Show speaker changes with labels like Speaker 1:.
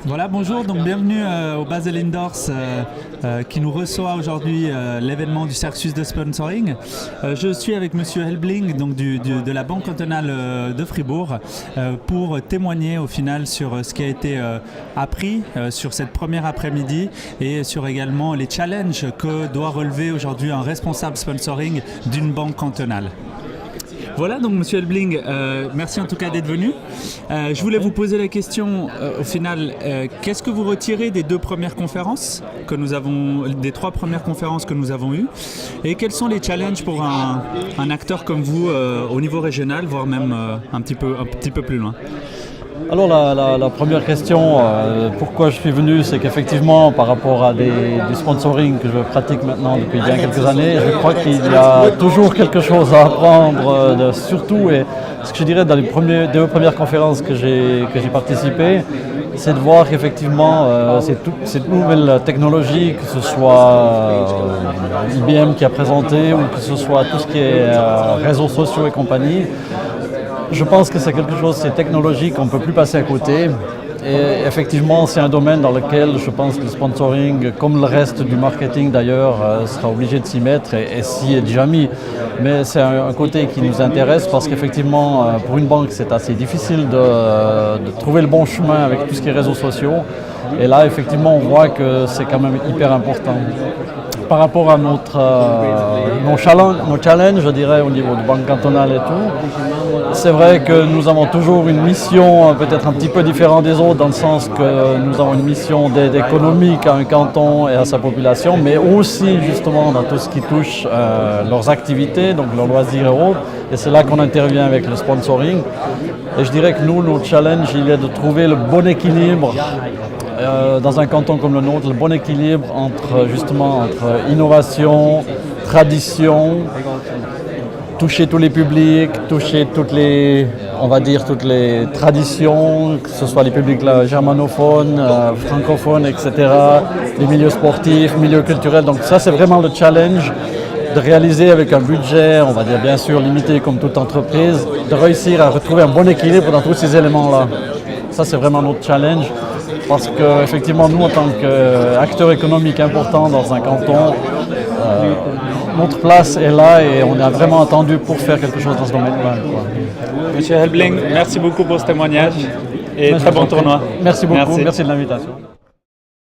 Speaker 1: Voilà, bonjour, donc bienvenue au Basel Indoors qui nous reçoit aujourd'hui l'événement du Cercle de Sponsoring. Je suis avec Monsieur Helbling donc de la Banque cantonale de Fribourg pour témoigner au final sur ce qui a été appris sur cette première après-midi et sur également les challenges que doit relever aujourd'hui un responsable sponsoring d'une banque cantonale. Voilà, donc Monsieur Helbling, merci en tout cas d'être venu. Je voulais vous poser la question, au final, qu'est-ce que vous retirez des deux premières conférences que nous avons, des trois premières conférences que nous avons eues, et quels sont les challenges pour un acteur comme vous au niveau régional, voire même un petit peu plus loin?
Speaker 2: Alors la première question, pourquoi je suis venu, c'est qu'effectivement par rapport à du sponsoring que je pratique maintenant depuis bien quelques années, je crois qu'il y a toujours quelque chose à apprendre, surtout, et ce que je dirais dans les deux premières conférences que j'ai participé, c'est de voir qu'effectivement cette nouvelle technologie, que ce soit IBM qui a présenté ou que ce soit tout ce qui est réseaux sociaux et compagnie, je pense que c'est quelque chose, c'est technologique, qu'on ne peut plus passer à côté. Et effectivement, c'est un domaine dans lequel je pense que le sponsoring, comme le reste du marketing d'ailleurs, sera obligé de s'y mettre et s'y est déjà mis. Mais c'est un côté qui nous intéresse parce qu'effectivement, pour une banque, c'est assez difficile de trouver le bon chemin avec tout ce qui est réseaux sociaux. Et là, effectivement, on voit que c'est quand même hyper important. Par rapport à nos challenges, je dirais, au niveau de banque cantonale et tout, c'est vrai que nous avons toujours une mission peut-être un petit peu différente des autres, dans le sens que nous avons une mission d'aide économique à un canton et à sa population, mais aussi justement dans tout ce qui touche leurs activités, donc leurs loisirs et autres. Et c'est là qu'on intervient avec le sponsoring. Et je dirais que nous, notre challenge, il est de trouver le bon équilibre dans un canton comme le nôtre, le bon équilibre entre innovation, tradition, toucher tous les publics, toucher toutes les traditions, que ce soit les publics germanophones, francophones, etc., les milieux sportifs, milieux culturels. Donc ça, c'est vraiment le challenge de réaliser avec un budget, on va dire bien sûr limité comme toute entreprise, de réussir à retrouver un bon équilibre dans tous ces éléments-là. Ça, c'est vraiment notre challenge. Parce qu'effectivement, nous, en tant qu'acteurs économiques importants dans un canton, notre place est là et on est vraiment attendu pour faire quelque chose dans ce domaine-là.
Speaker 1: Monsieur Helbling, merci beaucoup pour ce témoignage et très bon tournoi.
Speaker 2: Merci beaucoup, merci de l'invitation.